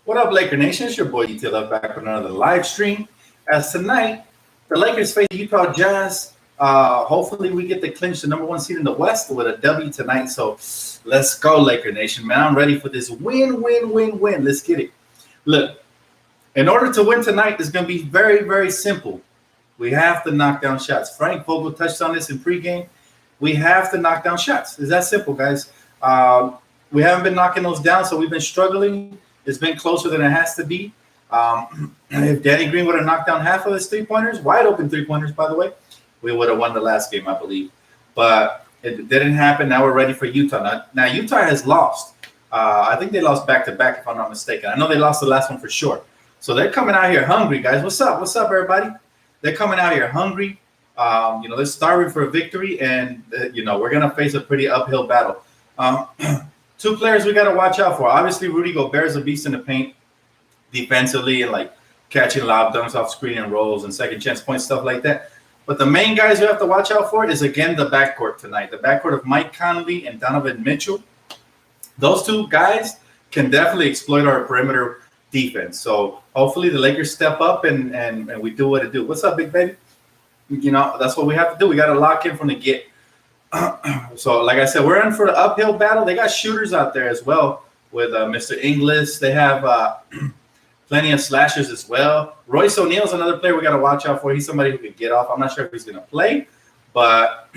What up, Laker Nation? It's your boy DT back with another live stream. As tonight, the Lakers face Utah Jazz. Hopefully, we get to clinch the number one seed in the West with a W tonight. So let's go, Laker Nation, man. I'm ready for this win. Let's get it. Look, in order to win tonight, it's going to be very, very simple. We have to knock down shots. Frank Vogel touched on this in pregame. We have to knock down shots. It's that simple, guys. We haven't been knocking those down, so we've been struggling. It's been closer than it has to be. If Danny Green would have knocked down half of his three-pointers, wide open three-pointers, by the way, we would have won the last game, I believe. But it didn't happen. Now we're ready for Utah. Now Utah has lost. I think they lost back-to-back, if I'm not mistaken. I know they lost the last one for sure. So they're coming out here hungry, guys. What's up? What's up, everybody? They're coming out here hungry. They're starving for a victory, and, we're going to face a pretty uphill battle. Two players we got to watch out for. Obviously, Rudy Gobert is a beast in the paint defensively and, catching lob dunks off screen and rolls and second chance points, stuff like that. But the main guys you have to watch out for is, again, the backcourt tonight. The backcourt of Mike Conley and Donovan Mitchell. Those two guys can definitely exploit our perimeter defense. So hopefully the Lakers step up and we do what it do. What's up, big baby? That's what we have to do. We got to lock in from the get. So, like I said, we're in for the uphill battle. They got shooters out there as well with Mr. Inglis. They have plenty of slashers as well. Royce O'Neal's another player we got to watch out for. He's somebody who can get off. I'm not sure if he's going to play, but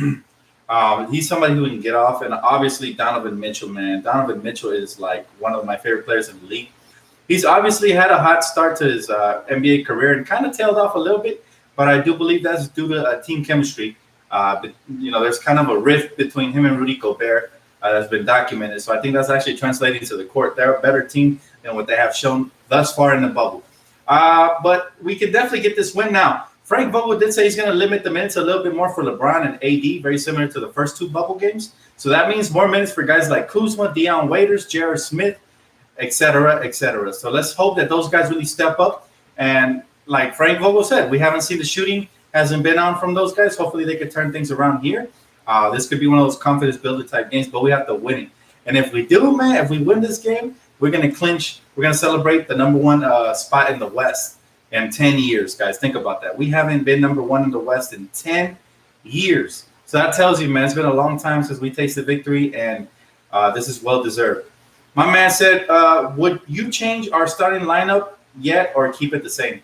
he's somebody who can get off. And obviously, Donovan Mitchell, man. Donovan Mitchell is one of my favorite players in the league. He's obviously had a hot start to his NBA career and kind of tailed off a little bit, but I do believe that's due to team chemistry. There's kind of a rift between him and Rudy Gobert that's been documented. So I think that's actually translating to the court. They're a better team than what they have shown thus far in the bubble. But we can definitely get this win now. Frank Vogel did say he's going to limit the minutes a little bit more for LeBron and AD, very similar to the first two bubble games. So that means more minutes for guys like Kuzma, Deion Waiters, J.R. Smith, et cetera, et cetera. So let's hope that those guys really step up. And like Frank Vogel said, we haven't seen the shooting hasn't been on from those guys. Hopefully they could turn things around here. This could be one of those confidence builder type games, but we have to win it. And if we do, man, if we win this game, we're going to clinch. We're going to celebrate the number one spot in the West in 10 years, guys. Think about that. We haven't been number one in the West in 10 years. So that tells you, man, it's been a long time since we tasted victory, and this is well-deserved. My man said, would you change our starting lineup yet or keep it the same?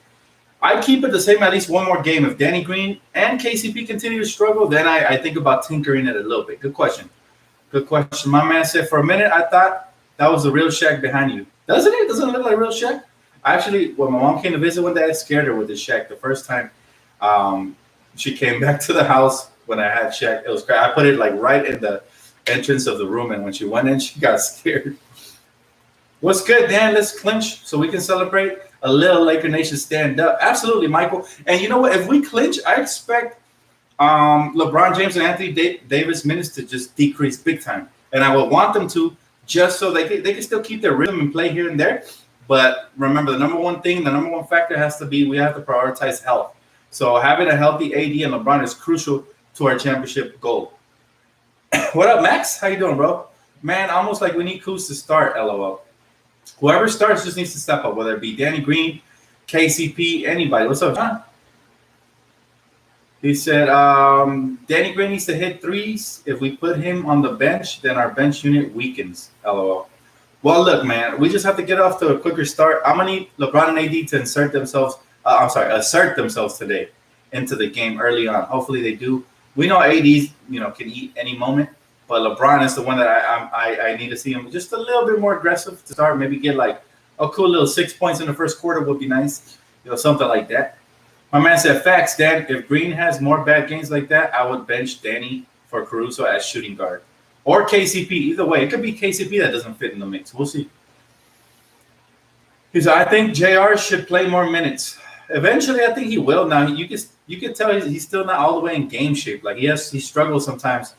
I'd keep it the same at least one more game. If Danny Green and KCP continue to struggle, then I think about tinkering it a little bit. Good question. My man said, for a minute, I thought that was the real Shaq behind you. Doesn't it? Doesn't it look like real Shaq? Actually, when my mom came to visit one day, I scared her with the Shaq. The first time she came back to the house when I had Shaq, it was great. I put it right in the entrance of the room, and when she went in, she got scared. What's good, Dan? Let's clinch so we can celebrate. A little Laker Nation stand up. Absolutely, Michael. And you know what? If we clinch, I expect LeBron James and Anthony Davis minutes to just decrease big time. And I would want them to just so they can still keep their rhythm and play here and there. But remember, the number one factor has to be we have to prioritize health. So having a healthy AD and LeBron is crucial to our championship goal. What up, Max? How you doing, bro? Man, almost like we need Kuz to start, LOL. Whoever starts just needs to step up, whether it be Danny Green, KCP, anybody. What's up, John? He said, Danny Green needs to hit threes. If we put him on the bench, then our bench unit weakens, LOL. Well, look, man, we just have to get off to a quicker start. I'm going to need LeBron and AD to assert themselves today into the game early on. Hopefully they do. We know AD, can eat any moment. But LeBron is the one that I need to see him just a little bit more aggressive to start. Maybe get a cool little 6 points in the first quarter would be nice. Something like that. My man said, facts, Dan. If Green has more bad games like that, I would bench Danny for Caruso as shooting guard. Or KCP. Either way, it could be KCP that doesn't fit in the mix. We'll see. He said, I think JR should play more minutes. Eventually, I think he will. Now, you can tell he's still not all the way in game shape. He struggles sometimes.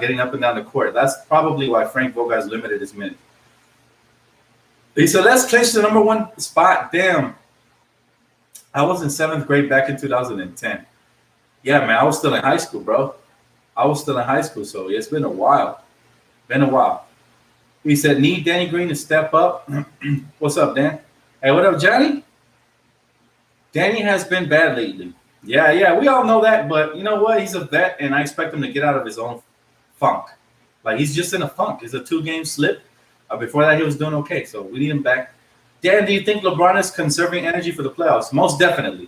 Getting up and down the court. That's probably why Frank Vogel has limited his minutes. He said, let's clinch the number one spot. Damn. I was in 7th grade back in 2010. Yeah, man, I was still in high school, bro. So it's been a while. He said, need Danny Green to step up. What's up, Dan? Hey, what up, Johnny? Danny has been bad lately. Yeah, we all know that, but you know what? He's a vet, and I expect him to get out of his own funk. Like he's just in a funk. It's a two-game slip. Before that, he was doing okay, so we need him back. Dan, do you think LeBron is conserving energy for the playoffs? Most definitely.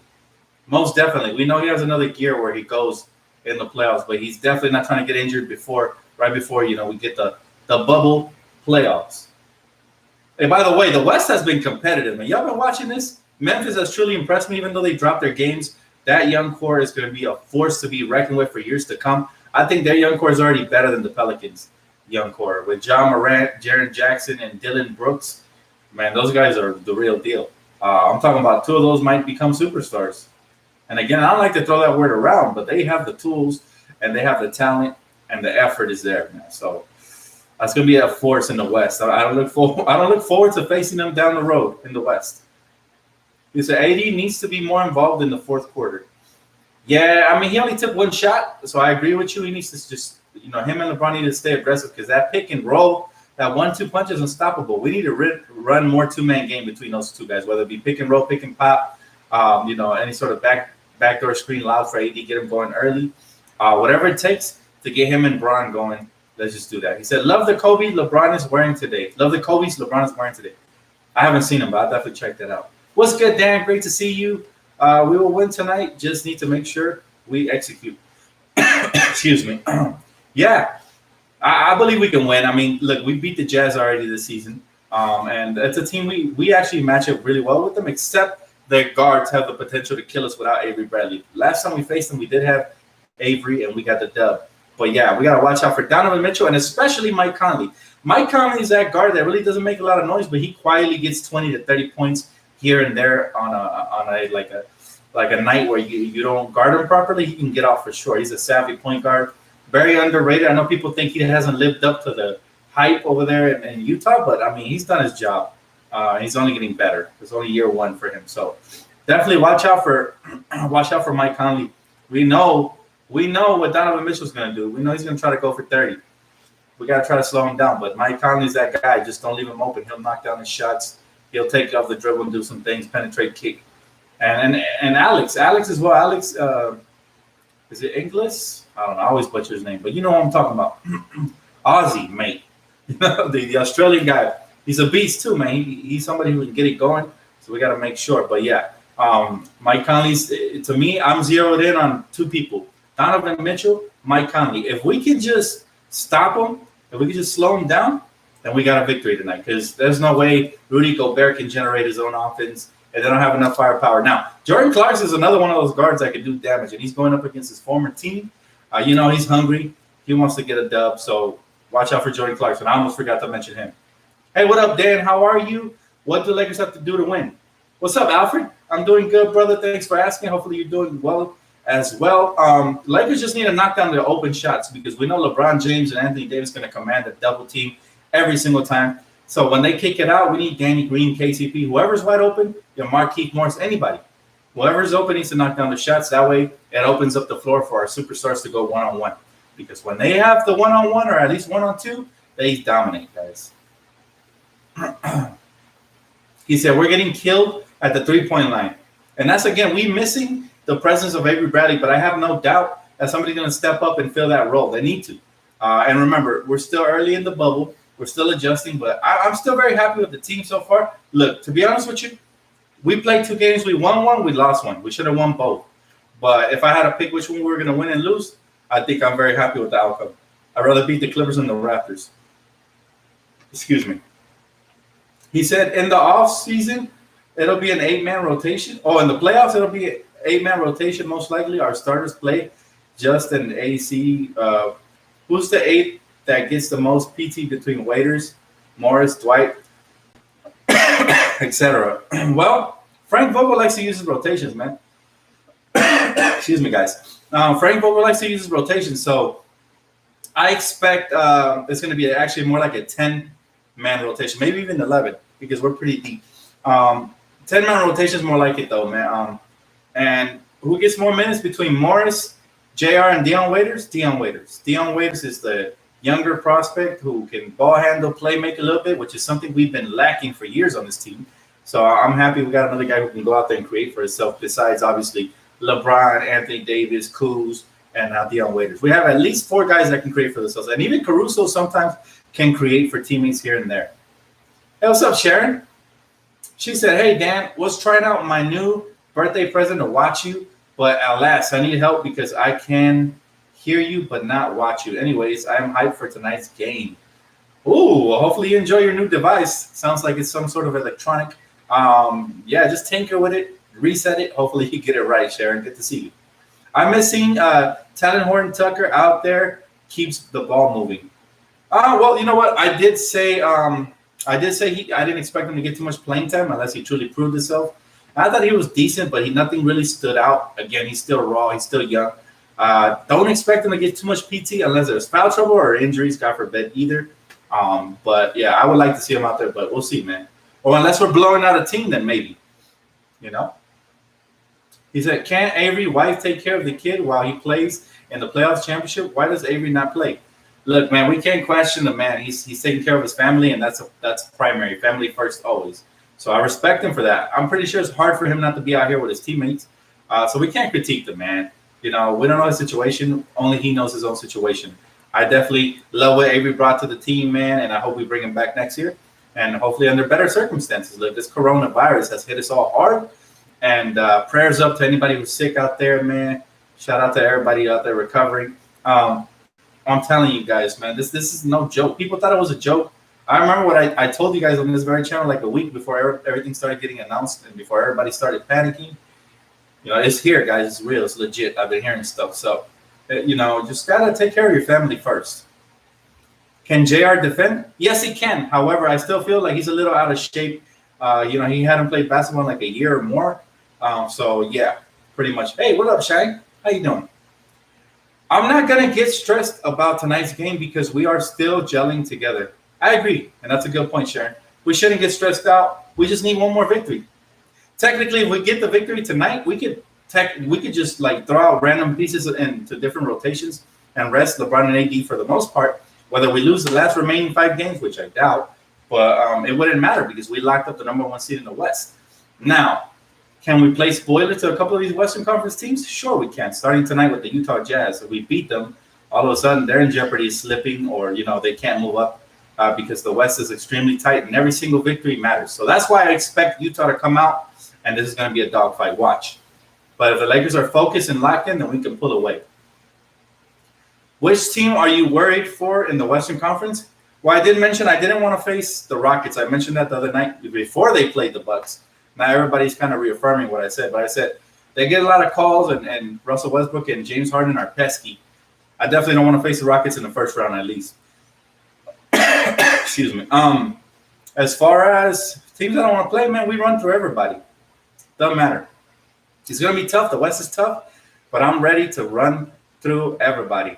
Most definitely. We know he has another gear where he goes in the playoffs, but he's definitely not trying to get injured right before we get the bubble playoffs. And by the way, the West has been competitive, man. Y'all been watching this? Memphis has truly impressed me, even though they dropped their games. That young core is going to be a force to be reckoned with for years to come. I think their young core is already better than the Pelicans' young core. With John Morant, Jaren Jackson, and Dylan Brooks, man, those guys are the real deal. I'm talking about two of those might become superstars. And again, I don't like to throw that word around, but they have the tools and they have the talent and the effort is there, man. So that's going to be a force in the West. I don't look forward to facing them down the road in the West. You said AD needs to be more involved in the fourth quarter. Yeah, I mean, he only took one shot, so I agree with you. He needs to just, him and LeBron need to stay aggressive because that pick and roll, that 1-2 punch is unstoppable. We need to run more two-man game between those two guys, whether it be pick and roll, pick and pop, any sort of backdoor screen loud for AD, get him going early. Whatever it takes to get him and Bron going, let's just do that. He said, love the Kobe LeBron is wearing today. Love the Kobe's LeBron is wearing today. I haven't seen him, but I'll definitely check that out. What's good, Dan? Great to see you. We will win tonight. Just need to make sure we execute. Excuse me. Yeah, I believe we can win. I mean, look, we beat the Jazz already this season. And it's a team we actually match up really well with them, except their guards have the potential to kill us without Avery Bradley. Last time we faced them, we did have Avery, and we got the dub. But yeah, we got to watch out for Donovan Mitchell and especially Mike Conley. Mike Conley is that guard that really doesn't make a lot of noise, but he quietly gets 20 to 30 points here and there on a night where you don't guard him properly. He can get off for sure. He's a savvy point guard, very underrated. I know people think he hasn't lived up to the hype over there in Utah, but I mean he's done his job. He's only getting better. It's only year one for him, so definitely watch out for Mike Conley. We know what Donovan Mitchell's going to do. We know he's going to try to go for 30. We got to try to slow him down. But Mike Conley's that guy. Just don't leave him open. He'll knock down his shots. He'll take off the dribble and do some things, penetrate, kick. And Alex as well. Alex, is it Inglis? I don't know. I always butcher his name, but you know what I'm talking about. Aussie, mate. the Australian guy. He's a beast too, man. He's somebody who can get it going. So we got to make sure. But yeah, Mike Conley's, to me, I'm zeroed in on two people. Donovan Mitchell, Mike Conley. If we can just stop him, if we can just slow him down, then we got a victory tonight. Because there's no way Rudy Gobert can generate his own offense, and they don't have enough firepower. Now, Jordan Clarkson is another one of those guards that can do damage, and he's going up against his former team. He's hungry. He wants to get a dub, so watch out for Jordan Clarkson. I almost forgot to mention him. Hey, what up, Dan? How are you? What do the Lakers have to do to win? What's up, Alfred? I'm doing good, brother. Thanks for asking. Hopefully you're doing well as well. Lakers just need to knock down their open shots because we know LeBron James and Anthony Davis going to command a double team every single time. So when they kick it out, we need Danny Green, KCP, whoever's wide open, Markieff Morris, anybody. Whoever's open needs to knock down the shots. That way it opens up the floor for our superstars to go one-on-one. Because when they have the one-on-one or at least one-on-two, they dominate, guys. He said, we're getting killed at the three-point line. And that's, again, we missing the presence of Avery Bradley, but I have no doubt that somebody's going to step up and fill that role. They need to. And remember, we're still early in the bubble. We're still adjusting, but I'm still very happy with the team so far. Look, to be honest with you, we played 2 games. We won one. We lost one. We should have won both. But if I had to pick which one we were going to win and lose, I think I'm very happy with the outcome. I'd rather beat the Clippers than the Raptors. Excuse me. He said in the offseason, it'll be an 8-man rotation. Oh, in the playoffs, it'll be an 8-man rotation most likely. Our starters play just an AC. Who's the 8 that gets the most PT between Waiters, Morris, Dwight, etc.? Well, Frank Vogel likes to use his rotations, man. Excuse me, guys. Frank Vogel likes to use his rotations, so I expect it's going to be actually more like a 10-man rotation, maybe even 11, because we're pretty deep. 10-man rotation is more like it, though, man. And who gets more minutes between Morris, JR, and Dion Waiters? Dion Waiters. Dion Waiters is the younger prospect who can ball handle, play make a little bit, which is something we've been lacking for years on this team. So I'm happy we got another guy who can go out there and create for himself. Besides, obviously, LeBron, Anthony Davis, Kuz, and Deion Waiters. We have at least 4 guys that can create for themselves, and even Caruso sometimes can create for teammates here and there. Hey, what's up, Sharon? She said, "Hey Dan, was trying out my new birthday present to watch you, but alas, I need help because I can hear you but not watch you. Anyways, I am hyped for tonight's game." Ooh, well, hopefully you enjoy your new device. Sounds like it's some sort of electronic. Yeah, just tinker with it, reset it. Hopefully you get it right, Sharon. Good to see you. I'm missing Talon Horton Tucker out there. Keeps the ball moving. Well, you know what? I did say I didn't expect him to get too much playing time unless he truly proved himself. I thought he was decent, but nothing really stood out. Again, he's still raw. He's still young. Don't expect him to get too much PT unless there's foul trouble or injuries, God forbid, either. But yeah, I would like to see him out there, but we'll see, man. Or unless we're blowing out a team, then maybe, you know. He said, "Can't Avery wife take care of the kid while he plays in the playoffs championship? Why does Avery not play?" Look, man, we can't question the man. He's taking care of his family, and that's primary. Family first always. So I respect him for that. I'm pretty sure it's hard for him not to be out here with his teammates. So we can't critique the man. You know, we don't know his situation. Only he knows his own situation. I definitely love what Avery brought to the team, man, and I hope we bring him back next year. And hopefully under better circumstances. Look, this coronavirus has hit us all hard. And prayers up to anybody who's sick out there, man. Shout out to everybody out there recovering. I'm telling you guys, man, this is no joke. People thought it was a joke. I remember what I told you guys on this very channel like a week before everything started getting announced and before everybody started panicking. You know, it's here, guys. It's real. It's legit. I've been hearing stuff. So, you know, just got to take care of your family first. Can JR defend? Yes, he can. However, I still feel like he's a little out of shape. You know, he hadn't played basketball in like a year or more. So, yeah, pretty much. Hey, what up, Shai? How you doing? I'm not going to get stressed about tonight's game because we are still gelling together. I agree, and that's a good point, Sharon. We shouldn't get stressed out. We just need one more victory. Technically, if we get the victory tonight, we could just like throw out random pieces into different rotations and rest LeBron and AD for the most part. Whether we lose the last remaining 5 games, which I doubt, but it wouldn't matter because we locked up the number 1 seed in the West. Now, can we play spoiler to a couple of these Western Conference teams? Sure, we can. Starting tonight with the Utah Jazz, if we beat them, all of a sudden they're in jeopardy of slipping, or you know they can't move up because the West is extremely tight and every single victory matters. So that's why I expect Utah to come out, and this is going to be a dogfight. Watch. But if the Lakers are focused and locked in, then we can pull away. Which team are you worried for in the Western Conference? Well, I did mention I didn't want to face the Rockets. I mentioned that the other night before they played the Bucks. Now everybody's kind of reaffirming what I said, but I said they get a lot of calls, and Russell Westbrook and James Harden are pesky. I definitely don't want to face the Rockets in the first round at least. Excuse me. As far as teams that don't want to play, man, we run through everybody. Doesn't matter. It's going to be tough. The West is tough, but I'm ready to run through everybody.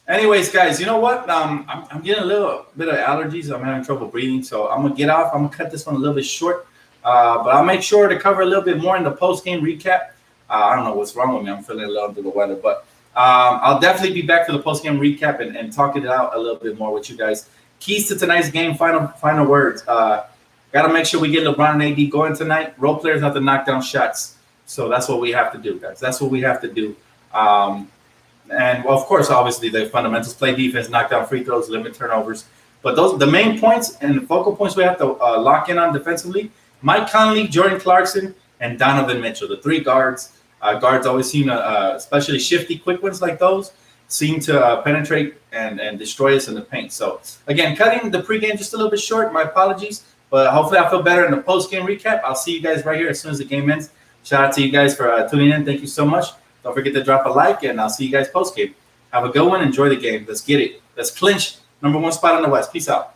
Anyways, guys, you know what? I'm getting a little bit of allergies. I'm having trouble breathing, so I'm going to get off. I'm going to cut this one a little bit short, but I'll make sure to cover a little bit more in the post-game recap. I don't know what's wrong with me. I'm feeling a little under the weather, but I'll definitely be back for the post-game recap and talking it out a little bit more with you guys. Keys to tonight's game, final words. Got to make sure we get LeBron and AD going tonight. Role players have to knock down shots. So that's what we have to do, guys. That's what we have to do. And, well, of course, obviously, the fundamentals, play defense, knock down free throws, limit turnovers. But the main points and the focal points we have to lock in on defensively, Mike Conley, Jordan Clarkson, and Donovan Mitchell, the 3 guards. Guards always seem to, especially shifty, quick ones like those, seem to penetrate and destroy us in the paint. So, again, cutting the pregame just a little bit short. My apologies. But hopefully I'll feel better in the post-game recap. I'll see you guys right here as soon as the game ends. Shout out to you guys for tuning in. Thank you so much. Don't forget to drop a like, and I'll see you guys post-game. Have a good one. Enjoy the game. Let's get it. Let's clinch number 1 spot in the West. Peace out.